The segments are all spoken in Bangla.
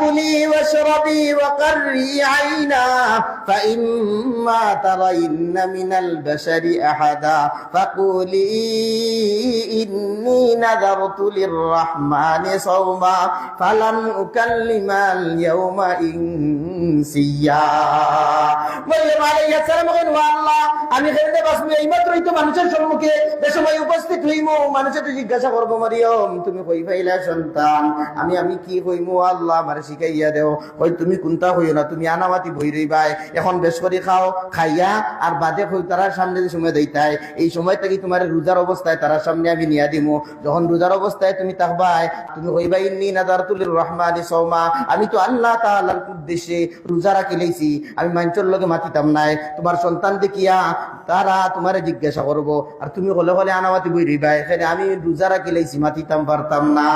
فكلي واشربي وقري عينا فإما ترين من البشر أحدا فقولي إني نذرت للرحمن صوما فلن أكلم اليوم إنسيا মরিয়ম আলাইহিস সালাম বলেন, ও আল্লাহ, আমি খেলতে বাসমি এইমাত্রই তো মানুষের সম্মুখে যে সময় উপস্থিত হইমু, মানুষে তো জিজ্ঞাসা করবো, মরিয়ম তুমি কই পাইলা সন্তান? আমি কি কইমু? আল্লাহ আমারে শিখাইয়া দেও। কই তুমি কোনটা হইও না, তুমি আনামাতি বই রইবাই, এখন বেশ করে খাও, খাইয়া আর বাদে কই তারার সামনে যে সময় দেইতাই, এই সময় থেকে তোমার রোজার অবস্থায় তারার সামনে আমি নিয়া দিমু। যখন রোজার অবস্থায় তুমি থাকবাই, তুমি কইবা ইন্নী নাযারতু লিররহমানি সাওমা, আমি তো আল্লাহ তাআলার উদ্দেশ্যে রোজা রাখি লইছি, আমি মানুষের লগে মাতিতাম নাই। তোমার সন্তান দেখিয়া তারা তোমারে জিজ্ঞাসা করবো, আর তুমি হলে হলে আনামাতি বই রইবাই, এখানে আমি রোজা রাখি লইছি, মাতিতাম পারতাম না।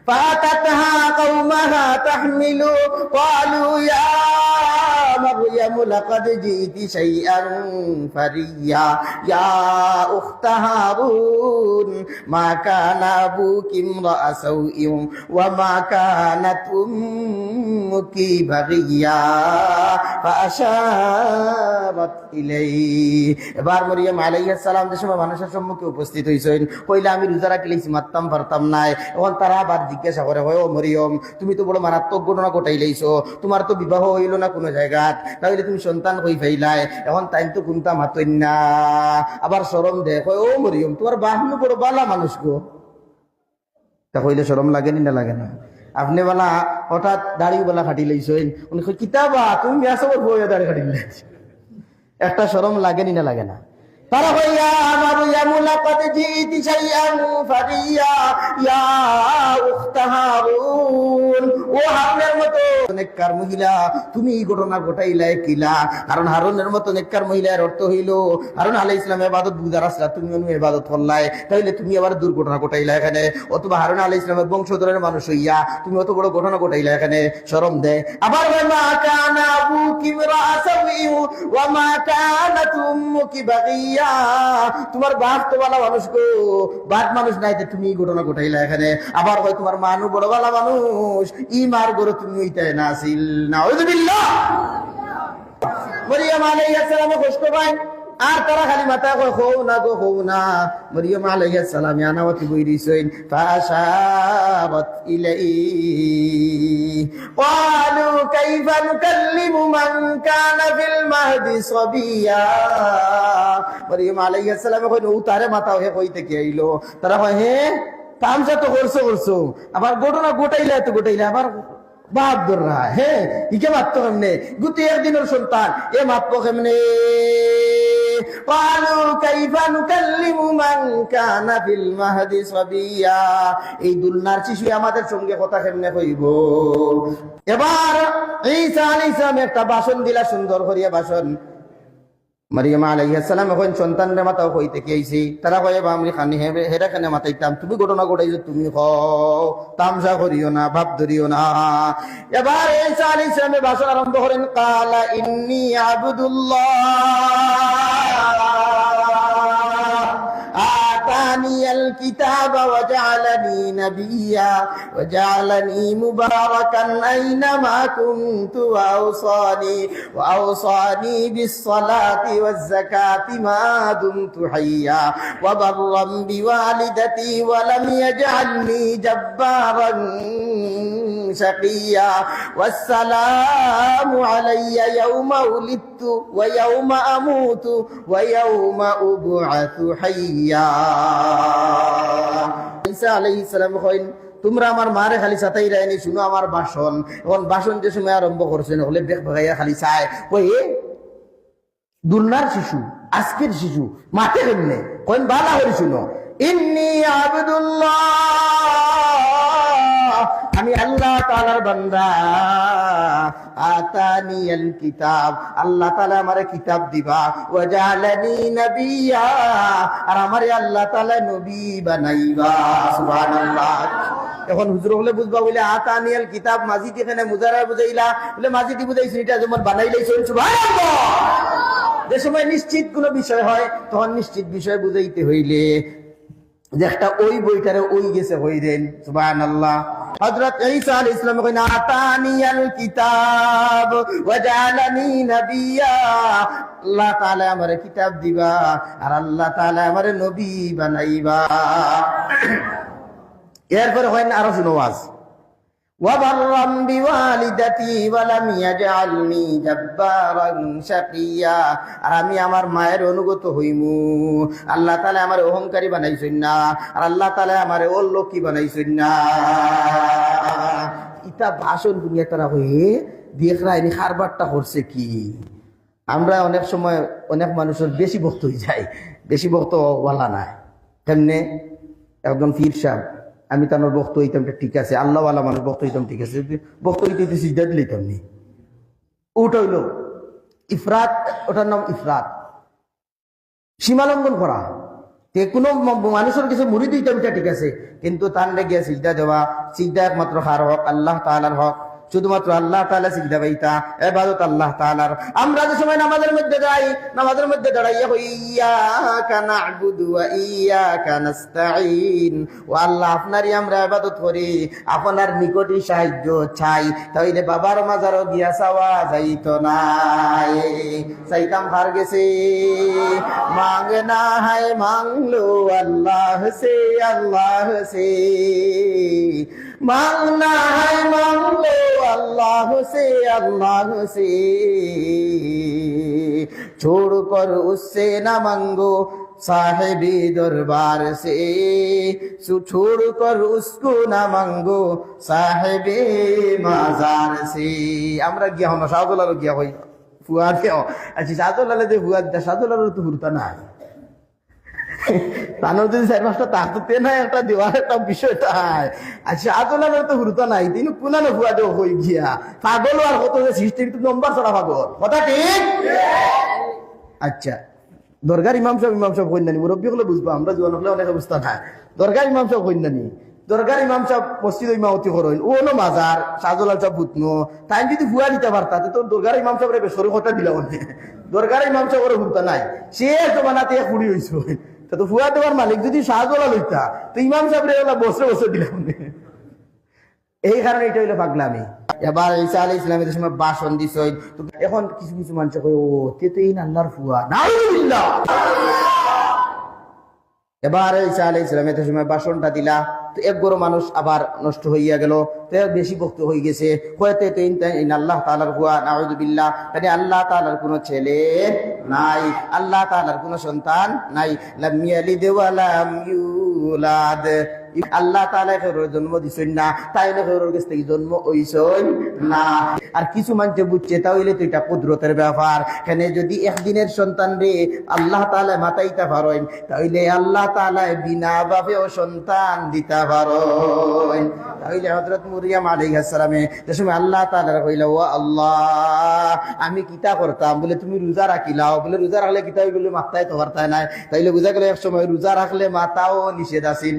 فأتتها قومها تحمل قالوا يا مريم لقد جئت شيئا فريا يا أخت هارون ما كان أبوك امرأ سوء وما كانت أمك بغيا فأشارت إليه। এবার মরিয়ম আলাইহিস সালাম যে সময় মানুষের সম্মুখে উপস্থিত হইছেন, কইলা আমি রোজা রাখি লইছি, মারতাম পারতাম নাই। এখন তারা আবার জিজ্ঞাসা করে, হয় ও মরিয়ম, তুমি তো বড় মারাত্মক ঘটনা ঘটাই লইছো, তোমার তো বিবাহ হইল না কোনো জায়গাত, তাহলে তুমি সন্তান কই ফাইলাই? এখন তাই তো কোনটা মাতই না, আবার শরম দে। কয় ও মরিয়ম, তোমার বাহনু বড় বালা মানুষ গো। তা কইলে শরম লাগেনি না লাগে না? আপনি বলা হঠাৎ দাড়ি বলা খাটি লইছেন, উনি কই কিতাবা তুমি মেয়াসবর বইয়া দাড়ি খাটি লইছ, একটা শরম লাগেনি না লাগে না? তারা কইয়া মারইয়াম লাকাদ জিতি শাইআন ফারিয়া ইয়া উখতা হারুন, ও হারুনের মতো নেককার মহিলা, তুমি এই ঘটনা ঘটাইলা কিলা? কারণ হারুনের মতো নেককার মহিলার অর্থ হইল হারুন আলাইহিস সালাম ইবাদত বুঝার আসলা, তুমি অনু ইবাদত করলাই, তাইলে তুমি আবার দুর্ঘটনা ঘটাইলা এখানে। অথবা হারুন আলাইহিস সালামের বংশধরের মানুষ হইয়া তুমি অত বড় ঘটনা ঘটাইলা এখানে, শরম দে। আবার মা কানা আবুকি রাসাবি ওয়া মা কানাত উম্মুকি বাগিয়া, তোমার বাপ তো ভালো মানুষ গো, বাপ মানুষ নাই, তুমি ঘটনা ঘটাইলা এখানে। আবার হয় তোমার মানু বড় ভালো মানুষ, ই মার গরো তুমি ওইটাই না আসিল। নাউযুবিল্লাহ। মরিয়ম আলাইহিস সালাম কষ্ট পায়, আর তারা খালি মাথা কয় হও না গো, হও না। মরিয়ম আলাইহিস সালাম আনাওয়াতি বই দিছেন, ফাশারাত ইলাইহি ক্বালু কাইফা নুকাল্লিমু মান কানা ফিল মাহদি সাবিয়া। মরিয়ম আলাইহিস সালাম কইলো তারে মাথা হয়ে কইতে কি আইলো? তারা কয় হে তামসা তো করছো, আবার ঘটনা ঘটাইলা তো ঘটাইলা, আবার বাপ ধর রহা হে, ইকে মাত্র কেমনে? গুতি একদিনের সন্তান, এ মাত্র কেমনে? قالوا كيف نكلم من كان في المهد صبيا, এই দুলনার শিশু আমাদের সঙ্গে কথা কেমনে কইব? এবার ঈসা আলাইহিস সালাম একটা ভাষণ দিলা, সুন্দর করিয়া ভাষণ। মারিয়াম আলাইহিস সালাম এখন সন্তানরে মাতাও কইতে কি আইছি? তারা কয় আমি খানি হেরা খানে মাতাইতাম, তুমি ঘটনা ঘটাইছো, তুমি কও, তামসা করিও না, ভাব ধরিও না। এবার ঈসা আলাইহিস সালাম ভাষণ আরম্ভ করেন, কালা ইন্নী আবদুল্লাহ آتاني الكتاب وجعلني نبيا وجعلني مباركا أينما كنت وأوصاني بالصلاة والزكاة ما دمت حيا وبرا بوالدتي ولم يجعلني جبارا شقيا والسلام علي يوم ولدت ويوم أموت ويوم أبعث حيا। ঈসা আলাইহিস সালাম কইন, তোমরা আমার মারে খালি সাতাই রায়নি, শুনো আমার ভাষণ। এখন ভাষণ যে সময় আরম্ভ করছেন, হলে বেগ ভাগাইয়া খালি চায়, কই দুলনার শিশু, আজকের শিশু মাঠে কেমনে? কইন বালা হরি শুনো, ইন্নী আবদুল্লাহ, আমি আল্লাহ তাআলার বান্দা। আতানিয়াল কিতাব, আল্লাহ তাআলা আমারে কিতাব দিবা। ওয়া জাআলানি নাবিয়্যা, আর আমারে আল্লাহ তাআলা নবী বানাইবা। সুবহানাল্লাহ। এখন হুজুর হলে বুঝবা বলে আতানিয়াল কিতাব মাজিদ এখানে মুজারায় বুঝাইলা, বলে মাজিদি বুঝাইছেন, এটা যেমন বানাইলাইছেন। সুবহানাল্লাহ। যে সময় নিশ্চিত কোন বিষয় হয়, তখন নিশ্চিত বিষয় বুঝাইতে হইলে যে একটা ওই বইটারে ওই গেছে হই দেন। সুবহানাল্লাহ। হযরত ঈসা আলাইহিস সালাম কইনা আতানিয়াল কিতাব ওয়া জাআলানি নাবিয়্যা, আল্লাহ তাআলা আমারে কিতাব দিবা আর আল্লাহ তাআলা আমারে নবী বানাইবা। এরপরে হয় না আরো শুনওয়াজ, ওয়া বাররাম বিওয়ালিদাতি ওয়া লাম ইয়াজআলনি জাব্বারান শাকিয়া, আর আমি আমার মায়ের অনুগত হইমু। আল্লাহ তাআলা আমারে অহংকারী বানাইছেন না, আর আল্লাহ তাআলা আমারে অলৌকি বানাইছেন না। ইতা ভাষণ দুনিয়া তারা হয়ে দেখরা এনি খারবারটা করছে কি। আমরা অনেক সময় অনেক মানুষের বেশি বক্ত হয়ে যায়, বেশি বক্ত ওয়ালা নাই। কেমনে? একদম পীর সাহেব, আমি তার বক্ত হইতাম ঠিক আছে, আল্লাহওয়ালা মানুষ বক্ত হইতাম ঠিক আছে, বক্ত হইতে সিজদা দিলাম নি। ওটা হইল ইফরাত, ওটার নাম ইফরাত, সীমালঙ্ঘন করা। কোনো মানুষের কিছু মুড়ি দিতাম ঠিক আছে, কিন্তু তার গিয়ে সিজদা দেওয়া, সিজদা একমাত্র কার হক? আল্লাহ তাআলার হক। শুধুমাত্র আল্লাহ তাআলা সিজদা বাইতা, ইবাদত আল্লাহ তাআলার। আমরা যে সময় নামাজের মধ্যে যাই, নামাজের মধ্যে দাঁড়াইয়া হই ইয়াকা না'বুদু ওয়া ইয়াকা নাস্তাঈন, ও আল্লাহ আপনারই আমরা ইবাদত করি, আপনার নিকটই সাহায্য চাই। তাইলে বাবার মাজারও গিয়া চাওয়া যাইতো না, চাইতাম হার গেছে। মাংনা হায় মাংলো আল্লাহ সে, আল্লাহ সে मांगना है मांग लो अल्लाह से, अल्लाह से छोड़ कर उससे न मांगो साहिबी दरबार से, छोड़ कर उसको न मांगो साहिबे माजार से। আমরা গিয়া হন শাহদুল্লাহ গিয়া হই ফুয়া দেও, আচ্ছা শাহদুল্লাহ দে ফুয়া দে, শাহদুল্লাহ তো হুরতা নাই তানোর যদি 4-5টা তাকতে না একটা দেওয়ার একটা বিষয়টা। আচ্ছা আদলার তো হুরতা নাই, তিনি পুনানো ফুয়া দেও হই গিয়া পাগল আর কত যে সিস্টেম তো নম্বর ছড়া পাগল, কথা ঠিক? আচ্ছা দরগার ইমাম সাহেব কইনানি, মুরব্বী হলে বুঝবো, আমরা জোয়ান হলে অনেক অবস্থা নাই। দরগার ইমাম সাহেব কইনানি, দরগার ইমাম সাহেব মসজিদ ইমামতি করেন, ও হলো মাজার শাহজলাল সাহেব ভুতনো, তাই যদি ফুয়া দিতে পারতা তো দরগার ইমাম সাহেব বেসরি কথা দিলা অনেক। দরগার ইমাম সাহেব হুরতা নাই, সে জমানাতে কুড়ি হয়েছে। তো ফুয়া দেওয়ার মালিক যদি শাহজলাল হইতা তো ইমাম সাহেব বসে বসে দিলাম। এই কারণে এটা হইলো পাগলামি। এবার ঈসা আলাইহিস সালামের সময় ভাষণ দিছ, এখন কিছু কিছু মানুষ কয় ও তে তো এই আল্লাহর ফুয়া, নাউযুবিল্লাহ। এবার ঈসা আলাইহিস সালামের সময় ভাষণটা দিলা, তো এক বড় মানুষ আবার নষ্ট হইয়া গেল, তো বেশি বক্ত হয়ে গেছে, হয়তো তো আল্লাহ তাআলার ফুয়া, নাউযুবিল্লাহ। মানে আল্লাহ তাআলার কোনো ছেলে নাই, আল্লাহ তাআলার কোনো সন্তান নাই, লাম ইয়ালিদ ওয়া লাম ইউলাদ। আল্লাহ তাআলা কারোর জন্ম দিছেন না, তাই না কারোর কাছ থেকে জন্ম হইছেন না। আর কিছু মানুষ বুঝছে তাহলে তো এটা কুদরতের ব্যাপার, এখানে যদি একদিনের সন্তান রে আল্লাহ তাআলা মাতাইতে পারেন, তাহলে আল্লাহ তাআলা বিনা বাপেও সন্তান দিতে পারেন। তাহলে হযরত মরিয়ম আলাইহিস সালামে যে সময় আল্লাহ তাআলা কইলা ও আল্লাহ আমি কিতা করতাম, বলে তুমি রোজা রাখিলাও, বলে রোজা রাখলে কিতা বলে মাথায় তো পারতাই নাই, তাইলে বুঝা গেল এক সময় রোজা রাখলে মাতাও নিষেধ আছিল।